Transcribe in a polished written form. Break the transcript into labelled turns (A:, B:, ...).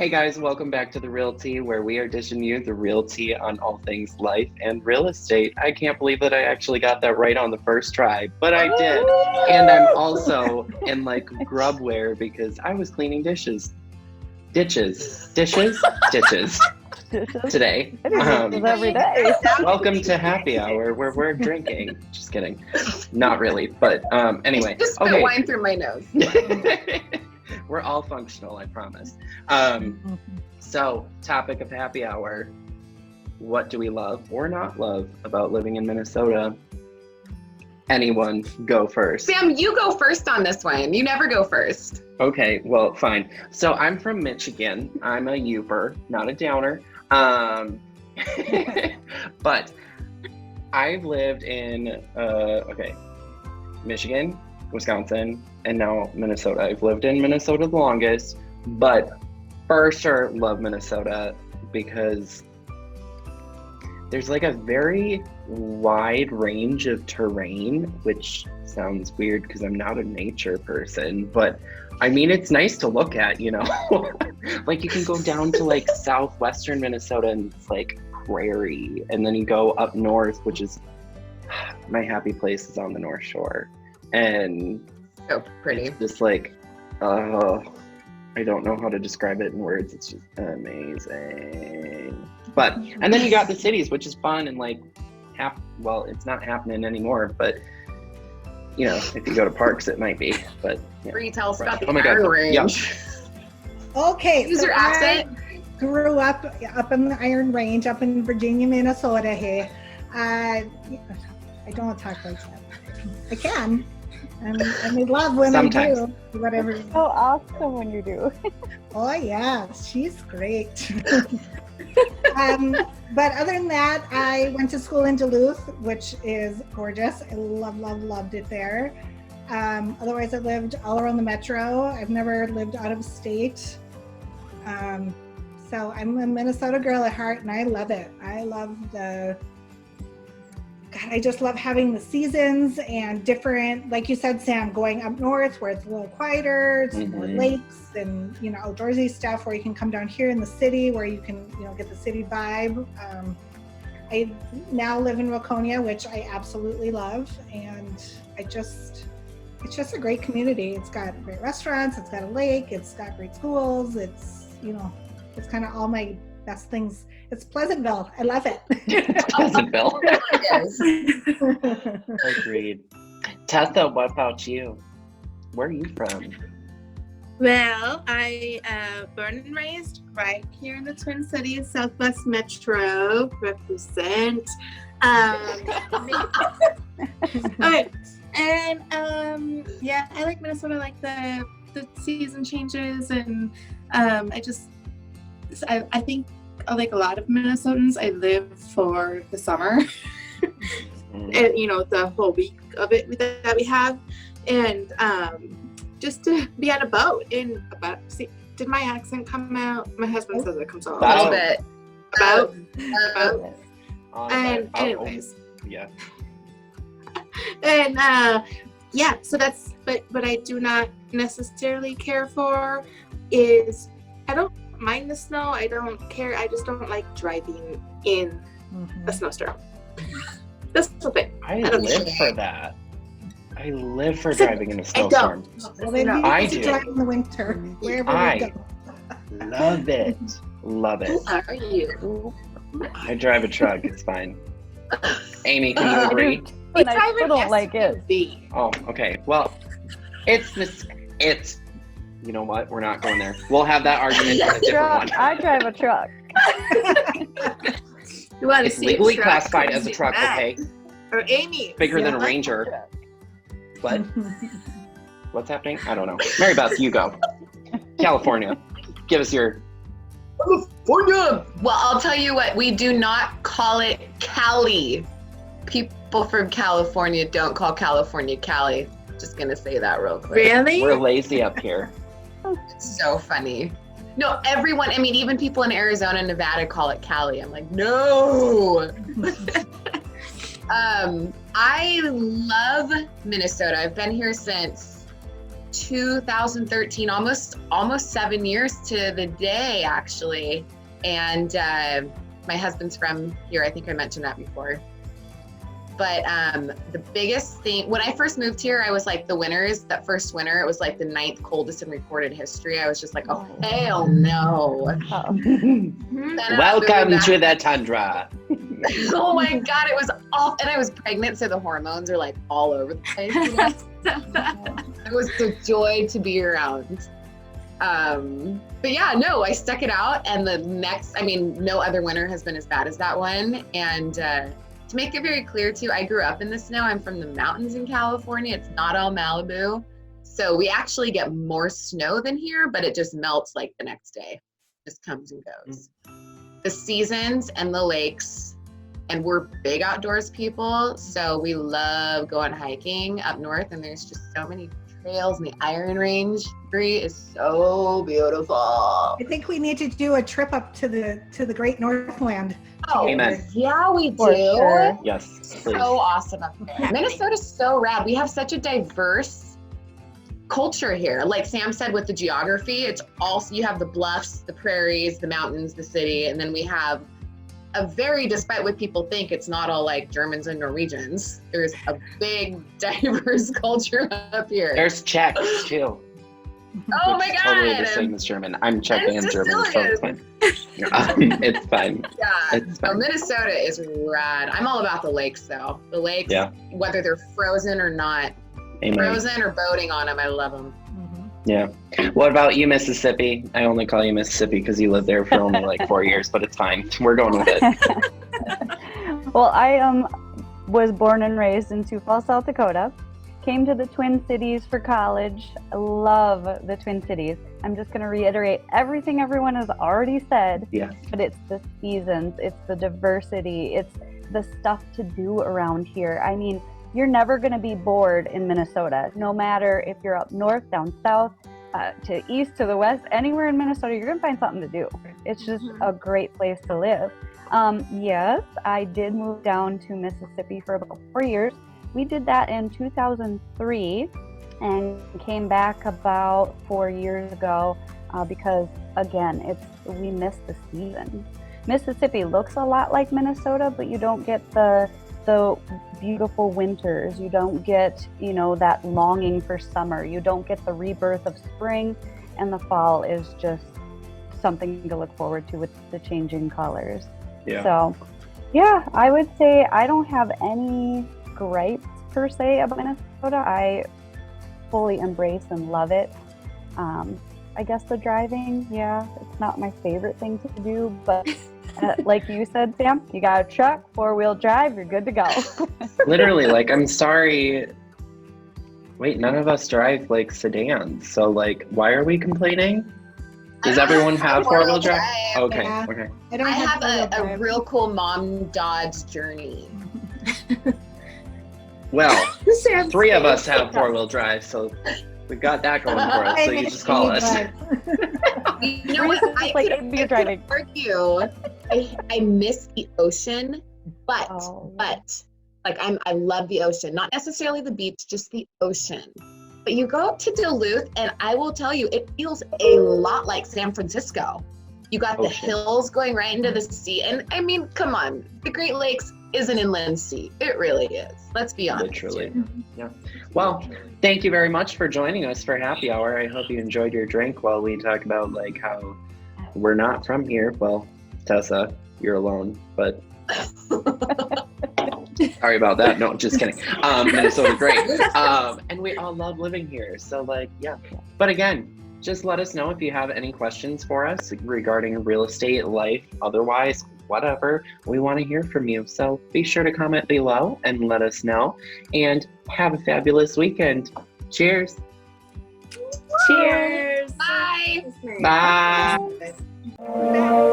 A: Hey guys, welcome back to the Realty, where we are dishing you the realty on all things life and real estate. I can't believe that I actually got that right on the first try, but I did. And I'm also in like grubware because I was cleaning dishes today.
B: Every day.
A: Welcome to happy hour where we're drinking. Just kidding. Not really, but anyway.
C: Just put wine through my nose.
A: We're all functional, I promise. So, topic of happy hour. What do we love or not love about living in Minnesota? Anyone go first?
C: Sam, you go first on this one. You never go first.
A: Okay, well, fine. So I'm from Michigan. I'm a Youper, not a Downer. But I've lived in, Michigan, Wisconsin, and now Minnesota. I've lived in Minnesota the longest, but for sure love Minnesota because there's like a very wide range of terrain, which sounds weird because I'm not a nature person, but I mean, it's nice to look at, you know? Like you can go down to like southwestern Minnesota and it's like prairie, and then you go up north, which is my happy place is on the North Shore. And
C: so pretty.
A: It's just like, I don't know how to describe it in words. It's just amazing. But, and then you got the cities, which is fun and like, well, it's not happening anymore, but you know, if you go to parks, it might be. But yeah.
C: Tell us about the
A: God.
C: Range.
D: Okay.
C: Use your accent.
D: Grew up in the Iron Range, up in Virginia, Minnesota. Hey, I don't talk like that. I can. And I love when
A: Sometimes.
D: I do whatever.
B: It's so awesome when you do.
D: Oh yeah, she's great. But other than that, I went to school in Duluth, which is gorgeous. I loved it there. Otherwise, I lived all around the metro. I've never lived out of state. So I'm a Minnesota girl at heart, and I love it. I love I just love having the seasons and different, like you said, Sam, going up north where it's a little quieter, it's more lakes and, you know, outdoorsy stuff, where you can come down here in the city where you can, you know, get the city vibe. I now live in Waconia, which I absolutely love. And it's just a great community. It's got great restaurants, it's got a lake, it's got great schools. It's, you know, it's kind of all my best things. It's Pleasantville. I love it.
A: Pleasantville.
C: Yes.
A: Agreed. Tessa, what about you? Where are you from?
E: Well, I born and raised right here in the Twin Cities, Southwest Metro, represent. Okay. And yeah, I like Minnesota. I like the season changes, and I think like a lot of Minnesotans, I live for the summer. And you know, the whole week of it that we have, and just to be on a boat in about. See, did my accent come out? My husband says it comes out
C: A little bit.
E: About.
A: And
E: anyways.
A: Yeah.
E: And yeah, so that's what I do not necessarily care for is I don't mind the snow. I don't care. I just don't like driving in a snowstorm. That's the thing.
A: I live for that. I live for driving in a snowstorm.
D: Well, then you
A: I
D: need to
A: do.
D: drive in the winter, wherever we go.
A: Love it. Love it.
C: Who are you?
A: I drive a truck. It's fine. Amy, can you agree?
B: But I still don't like it.
A: Oh, okay. Well, it's you know what? We're not going there. We'll have that argument in a different one.
B: I drive a truck.
E: You want to
A: It's
E: see
A: legally
E: a truck?
A: classified as a truck, okay?
E: Or Amy.
A: Bigger than a
E: Yeah.
A: Ranger. What? What's happening? I don't know. Mary Beth, you go. California. Give us your... California!
C: Well, I'll tell you what, we do not call it Cali. People from California don't call California Cali. Just gonna say that real quick.
E: Really?
A: We're lazy up here.
C: It's so funny. No, everyone, I mean, even people in Arizona and Nevada call it Cali. I'm like, no. I love Minnesota. I've been here since 2013, almost 7 years to the day, actually. And my husband's from here. I think I mentioned that before. But the biggest thing, when I first moved here, I was like the winters, that first winter, it was like the 9th coldest in recorded history. I was just like, oh, hell no.
A: Welcome to the tundra.
C: Oh my God, it was awful. And I was pregnant, so the hormones are like all over the place. You know? It was a joy to be around. But yeah, no, I stuck it out. And no other winter has been as bad as that one. And to make it very clear too, I grew up in the snow. I'm from the mountains in California. It's not all Malibu. So we actually get more snow than here, but it just melts like the next day. Just comes and goes. The seasons and the lakes, and we're big outdoors people, so we love going hiking up north, and there's just so many trails, and the Iron Range is so beautiful.
D: I think we need to do a trip up to the Great Northland.
C: Oh,
A: Amen.
C: Yeah, we do.
B: For sure.
A: Yes, please.
C: So awesome up there. Minnesota's so rad. We have such a diverse culture here. Like Sam said, with the geography, it's also, you have the bluffs, the prairies, the mountains, the city, and then we have despite what people think, it's not all like Germans and Norwegians. There's a big diverse culture up here.
A: There's Czechs too.
C: Oh my
A: Which is
C: God.
A: Totally the same as German. I'm Czech
C: And
A: and German, so it's
C: Sicilian.
A: fine. It's fine.
C: Yeah,
A: It's
C: so
A: fine.
C: Minnesota is rad. I'm all about the lakes though. The lakes,
A: Yeah.
C: whether they're frozen or not,
A: Amen.
C: frozen or boating on them, I love them.
A: Yeah. What about you, Mississippi? I only call you Mississippi because you lived there for only like 4 years, but it's fine. We're going with it.
B: Well, I was born and raised in Sioux Falls, South Dakota. Came to the Twin Cities for college. I love the Twin Cities. I'm just going to reiterate everything everyone has already said.
A: Yeah.
B: But it's the seasons, it's the diversity, it's the stuff to do around here. I mean, you're never going to be bored in Minnesota, no matter if you're up north, down south, to east, to the west, anywhere in Minnesota, you're going to find something to do. It's just a great place to live. Yes, I did move down to Mississippi for about 4 years. We did that in 2003 and came back about 4 years ago because, again, we missed the season. Mississippi looks a lot like Minnesota, but you don't get the beautiful winters. You don't get, that longing for summer. You don't get the rebirth of spring, and the fall is just something to look forward to with the changing colors.
A: Yeah.
B: So, yeah, I would say I don't have any gripes per se about Minnesota. I fully embrace and love it. I guess the driving, it's not my favorite thing to do, but like you said, Sam, you got a truck, 4-wheel drive, you're good to go.
A: Literally, like, I'm sorry. Wait, none of us drive like sedans. So like, why are we complaining? Does everyone have 4-wheel drive? Okay,
D: Yeah.
A: okay.
C: I have
D: four-wheel
C: a
D: drive.
C: real cool mom Dodge Journey.
A: Well,
E: Sam's
A: 3 of us
E: face.
A: have 4-wheel drive, so we've got that going for us. So you just call us.
C: You know what? I
B: Like,
C: could
B: you're driving.
C: argue. I miss the ocean, but I love the ocean. Not necessarily the beach, just the ocean. But you go up to Duluth, and I will tell you, it feels a lot like San Francisco. You got the
A: Ocean.
C: hills going right into the sea, and I mean, come on, the Great Lakes is an inland sea. It really is. Let's be honest.
A: Literally. Yeah. Well, thank you very much for joining us for happy hour. I hope you enjoyed your drink while we talk about like how we're not from here. Well, Tessa, you're alone, but sorry about that. No, just kidding. Minnesota's great. And we all love living here. So like, yeah. But again, just let us know if you have any questions for us regarding real estate, life, otherwise, whatever. We want to hear from you. So be sure to comment below and let us know. And have a fabulous weekend. Cheers.
E: Cheers.
C: Bye.
A: Bye.
F: Bye.